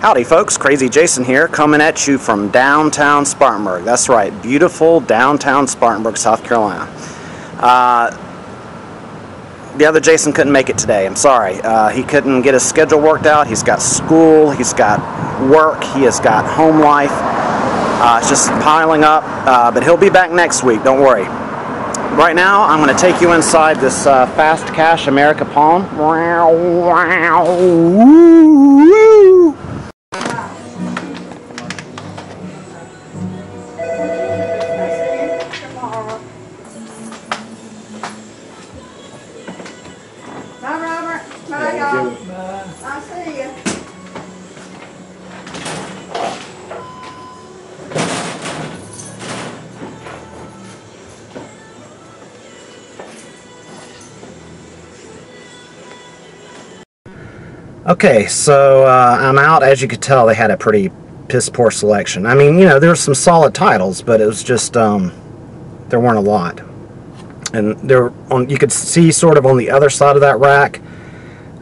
Howdy folks, Krazy Jason here, coming at you from downtown Spartanburg. That's right, beautiful downtown Spartanburg, South Carolina. The other Jason couldn't make it today, I'm sorry. He couldn't get his schedule worked out. He's got school, he's got work, he has got home life. It's just piling up, but he'll be back next week, don't worry. Right now, I'm going to take you inside this Fast Cash America Palm. Bye, Robert. Bye, y'all. I'll see you. Okay, so I'm out. As you could tell, they had a pretty piss-poor selection. I mean, you know, there's some solid titles, but it was just, there weren't a lot. And you could see sort of on the other side of that rack,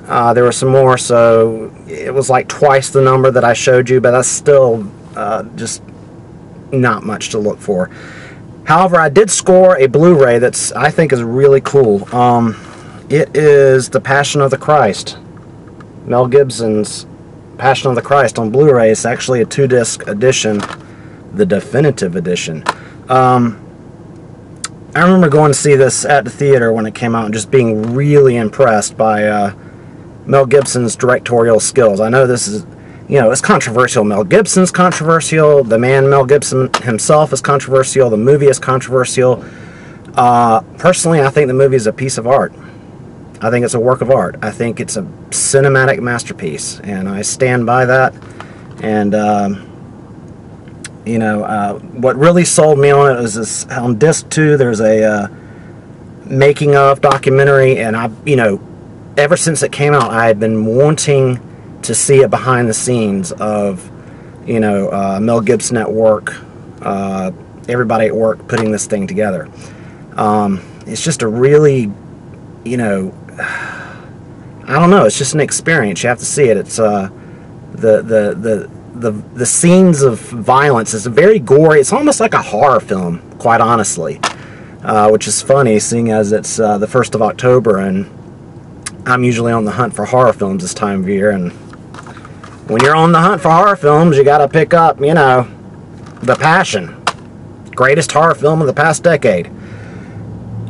there were some more, so it was like twice the number that I showed you, but that's still just not much to look for. However, I did score a Blu-ray that's, I think, is really cool. It is The Passion of the Christ. Mel Gibson's Passion of the Christ on Blu-ray. It's actually a 2-disc edition, the definitive edition. I remember going to see this at the theater when it came out and just being really impressed by Mel Gibson's directorial skills. I know this is, you know, it's controversial. Mel Gibson's controversial. The man Mel Gibson himself is controversial. The movie is controversial. Personally, I think the movie is a piece of art. I think it's a work of art. I think it's a cinematic masterpiece, and I stand by that. And you know, what really sold me on it was this, on disc 2 there's a making of documentary, and you know, ever since it came out I had been wanting to see it behind the scenes of, you know, Mel Gibson at work, everybody at work putting this thing together. It's just a really, you know, I don't know, it's just an experience. You have to see it. It's the scenes of violence is very gory. It's almost like a horror film, quite honestly, which is funny, seeing as it's the 1st of October, and I'm usually on the hunt for horror films this time of year. And when you're on the hunt for horror films, you got to pick up, you know, The Passion, greatest horror film of the past decade.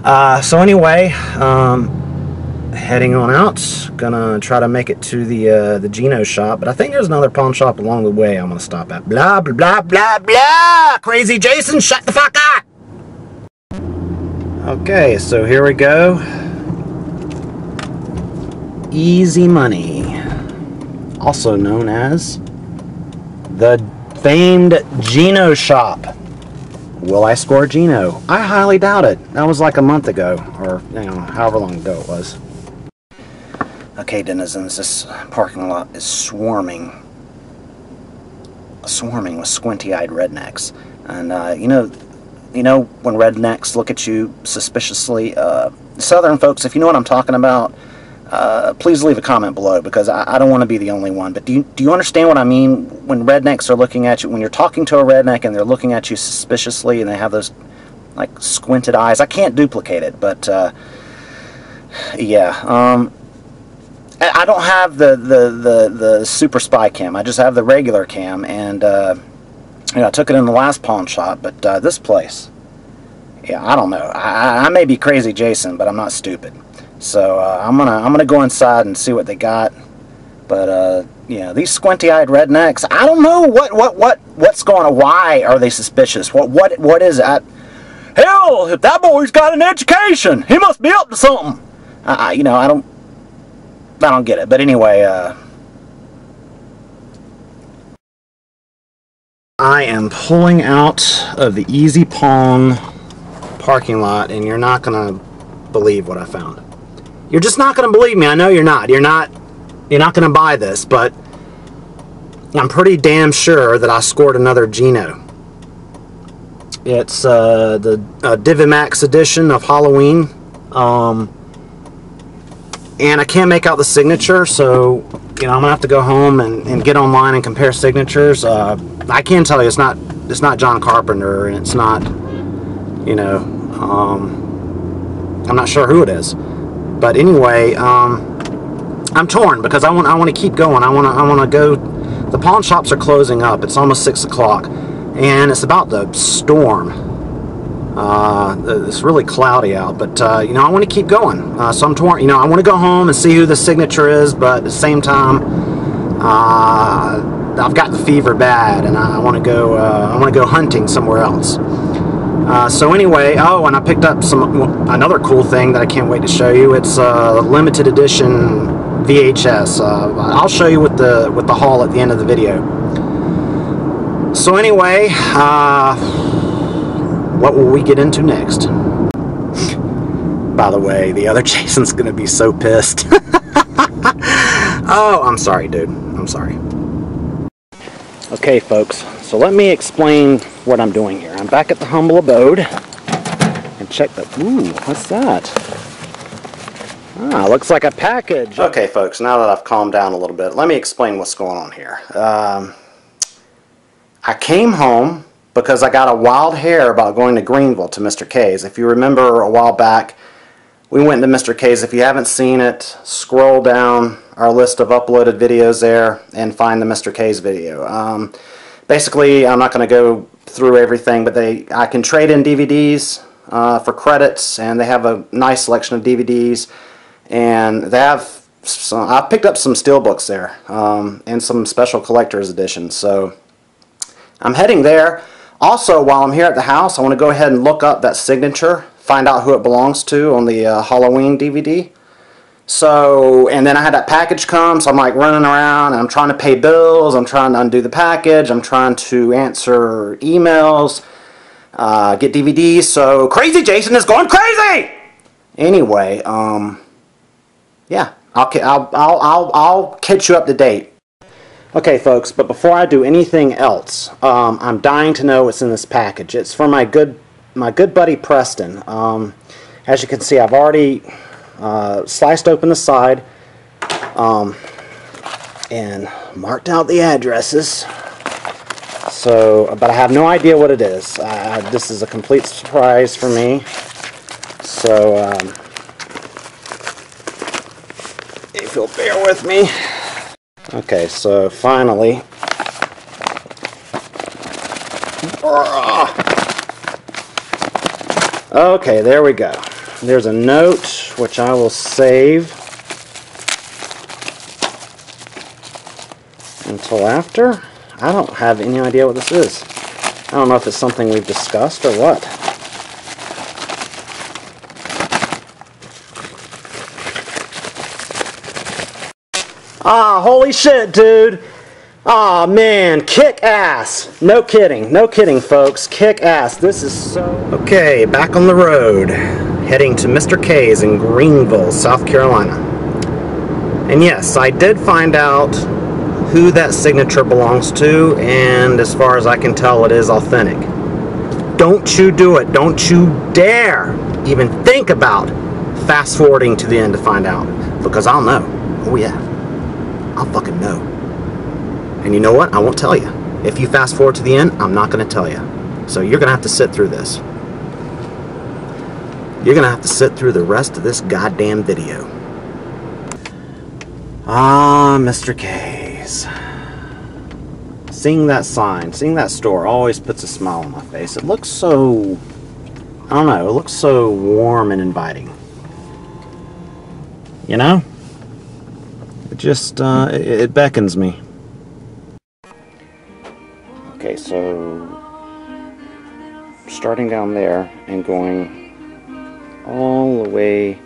So anyway, heading on out, gonna try to make it to the Gino shop, but I think there's another pawn shop along the way I'm gonna stop at. Blah blah blah blah blah. Krazy Jason, shut the fuck up. Okay, so here we go. Easy Money, also known as the famed Gino shop. Will I score Gino? I highly doubt it. That was like a month ago, or, you know, however long ago it was. Okay, denizens, this parking lot is swarming with squinty-eyed rednecks. And you know when rednecks look at you suspiciously. Southern folks, if you know what I'm talking about, please leave a comment below, because I don't want to be the only one. But do you understand what I mean when rednecks are looking at you? When you're talking to a redneck and they're looking at you suspiciously and they have those like squinted eyes. I can't duplicate it, but yeah. I don't have the super spy cam. I just have the regular cam, and you know, I took it in the last pawn shop. But this place, yeah, I don't know. I may be Krazy Jason, but I'm not stupid. So I'm gonna go inside and see what they got. But you know, these squinty-eyed rednecks, I don't know what's going on. Why are they suspicious? What is that? Hell, if that boy's got an education, he must be up to something. You know, I don't get it. But anyway, I am pulling out of the Easy Pawn parking lot, and you're not gonna believe what I found. You're just not gonna believe me. I know you're not. You're not gonna buy this, but I'm pretty damn sure that I scored another Gino. It's the DiviMax edition of Halloween. and I can't make out the signature, so you know I'm gonna have to go home and get online and compare signatures. I can tell you it's not John Carpenter, and it's not, you know, I'm not sure who it is. But anyway, I'm torn because I want to keep going. I want to go. The pawn shops are closing up. It's almost 6 o'clock, and it's about to storm. It's really cloudy out, but you know, I want to keep going. So I'm torn. You know, I want to go home and see who the signature is, but at the same time, I've got the fever bad, and I want to go. I want to go hunting somewhere else. So anyway, oh, and I picked up another cool thing that I can't wait to show you. It's a limited edition VHS. I'll show you with the haul at the end of the video. So anyway, what will we get into next? By the way, the other Jason's gonna be so pissed. Oh, I'm sorry, dude. I'm sorry. Okay, folks, so let me explain what I'm doing here. I'm back at the humble abode, and check the, ooh, what's that? Ah, looks like a package. Okay, folks, now that I've calmed down a little bit, let me explain what's going on here. I came home because I got a wild hair about going to Greenville to Mr. K's. If you remember a while back, we went to Mr. K's. If you haven't seen it, scroll down our list of uploaded videos there and find the Mr. K's video. Basically, I'm not going to go through everything, but I can trade in DVDs for credits, and they have a nice selection of DVDs, and they have I've picked up some steelbooks there and some special collector's editions. So I'm heading there. Also, while I'm here at the house, I want to go ahead and look up that signature, find out who it belongs to on the Halloween DVD. So, and then I had that package come, so I'm like running around, and I'm trying to pay bills, I'm trying to undo the package, I'm trying to answer emails, get DVDs, so Krazy Jason is going crazy! Anyway, yeah, I'll catch you up to date. Okay, folks, but before I do anything else, I'm dying to know what's in this package. It's for my good buddy Preston. As you can see, I've already sliced open the side and marked out the addresses. So, but I have no idea what it is. This is a complete surprise for me. So, if you'll bear with me. Okay, so finally, okay, there we go. There's a note which I will save until after. I don't have any idea what this is. I don't know if it's something we've discussed or what. Ah, holy shit, dude. Aw, man, kick ass. No kidding, folks. Kick ass. This is so... Okay, back on the road, heading to Mr. K's in Greenville, South Carolina. And yes, I did find out who that signature belongs to, and as far as I can tell, it is authentic. Don't you do it. Don't you dare even think about fast-forwarding to the end to find out, because I'll know. Oh, yeah. I'll fucking know. And you know what? I won't tell you. If you fast forward to the end, I'm not going to tell you. So you're going to have to sit through this. You're going to have to sit through the rest of this goddamn video. Ah, Mr. K's. Seeing that sign, seeing that store always puts a smile on my face. It looks so... I don't know. It looks so warm and inviting. You know? It just, it beckons me. Okay, so starting down there and going all the way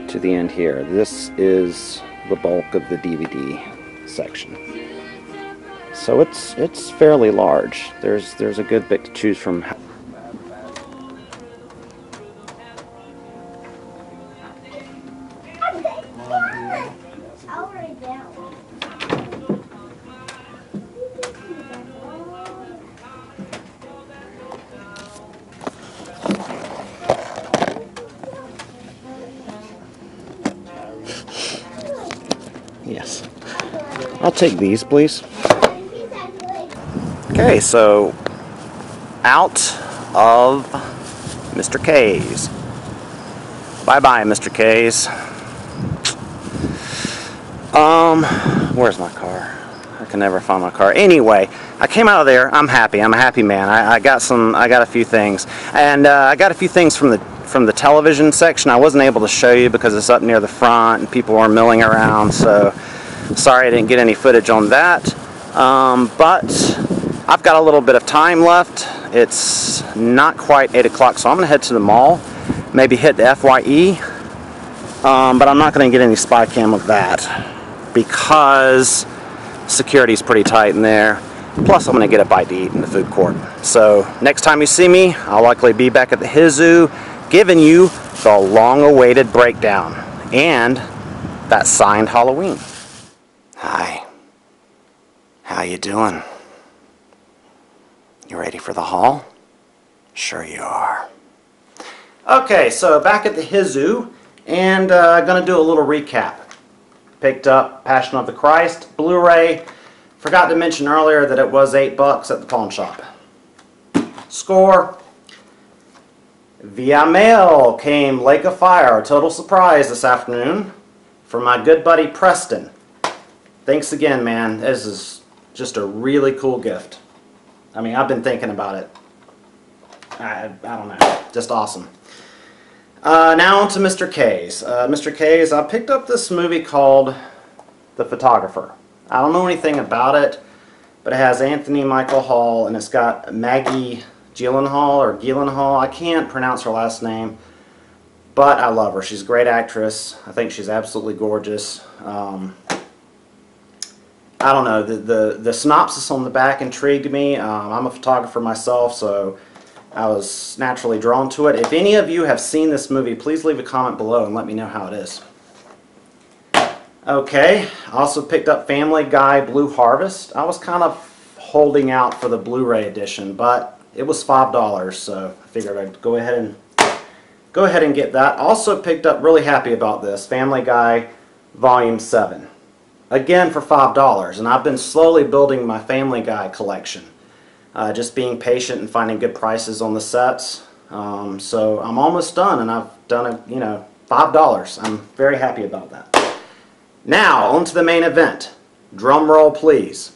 to the end here. This is the bulk of the DVD section. So it's fairly large. There's a good bit to choose from. take these, please. Okay, so out of Mr. K's. Bye-bye, Mr. K's. Where's my car? I can never find my car. Anyway, I came out of there. I'm happy. I'm a happy man. I got a few things, and I got a few things from the television section. I wasn't able to show you because it's up near the front and people were milling around. So sorry I didn't get any footage on that. But I've got a little bit of time left. It's not quite 8 o'clock, so I'm gonna head to the mall. Maybe hit the FYE. But I'm not going to get any spy cam of that because security's pretty tight in there. Plus, I'm going to get a bite to eat in the food court. So, next time you see me, I'll likely be back at the Hizu giving you the long-awaited breakdown and that signed Halloween. Hi. How you doing? You ready for the haul? Sure you are. Okay, so back at the Hizu. And I'm going to do a little recap. Picked up Passion of the Christ, Blu-ray. Forgot to mention earlier that it was $8 at the pawn shop. Score. Via mail came Lake of Fire, a total surprise this afternoon, from my good buddy Preston. Thanks again, man. This is just a really cool gift. I mean, I've been thinking about it. I don't know. Just awesome. Now on to Mr. K's. Mr. K's, I picked up this movie called The Photographer. I don't know anything about it, but it has Anthony Michael Hall and it's got Maggie Gyllenhaal or Gyllenhaal. I can't pronounce her last name, but I love her. She's a great actress. I think she's absolutely gorgeous. I don't know, the synopsis on the back intrigued me. I'm a photographer myself, so I was naturally drawn to it. If any of you have seen this movie, please leave a comment below and let me know how it is. Okay, I also picked up Family Guy Blue Harvest. I was kind of holding out for the Blu-ray edition, but it was $5, so I figured I'd go ahead and get that. Also picked up, really happy about this, Family Guy Volume 7. Again for $5, and I've been slowly building my Family Guy collection. Just being patient and finding good prices on the sets. So I'm almost done, and I've done it, you know, $5. I'm very happy about that. Now, on to the main event. Drum roll, please.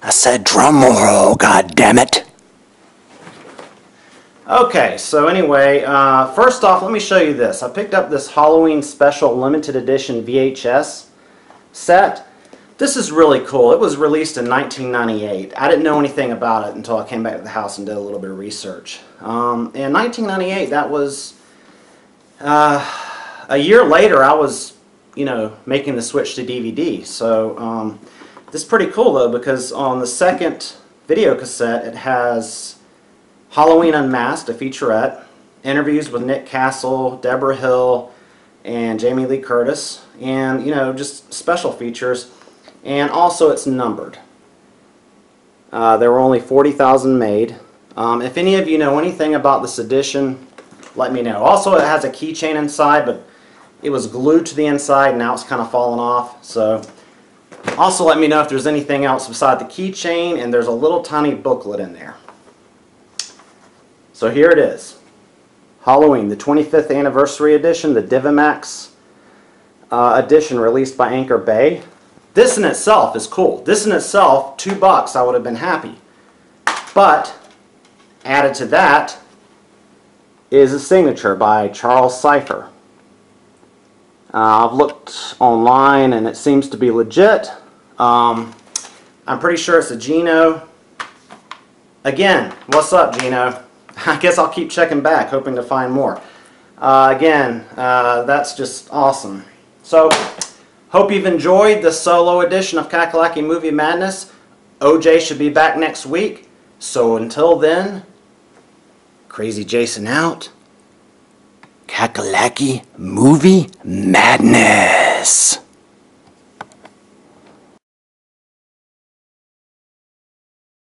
I said drum roll, goddammit. Okay, so anyway, first off, let me show you this. I picked up this Halloween Special Limited Edition VHS set. This is really cool. It was released in 1998. I didn't know anything about it until I came back to the house and did a little bit of research. In 1998, that was a year later. I was, you know, making the switch to DVD. So this is pretty cool though, because on the second video cassette, it has Halloween Unmasked, a featurette, interviews with Nick Castle, Deborah Hill, and Jamie Lee Curtis, and you know, just special features. And also it's numbered. There were only 40,000 made. If any of you know anything about this edition, let me know. Also, it has a keychain inside, but it was glued to the inside, and now it's kind of fallen off. So, also let me know if there's anything else beside the keychain, and there's a little tiny booklet in there. So here it is. Halloween, the 25th anniversary edition, the Divimax edition released by Anchor Bay. This in itself is cool. This in itself, $2, I would have been happy. But, added to that, is a signature by Charles Cipher. I've looked online and it seems to be legit. I'm pretty sure it's a Gino. Again, what's up, Gino? I guess I'll keep checking back, hoping to find more. Again, that's just awesome. So, hope you've enjoyed the solo edition of Kakalaki Movie Madness. OJ should be back next week. So until then, Krazy Jason out. Kakalaki Movie Madness.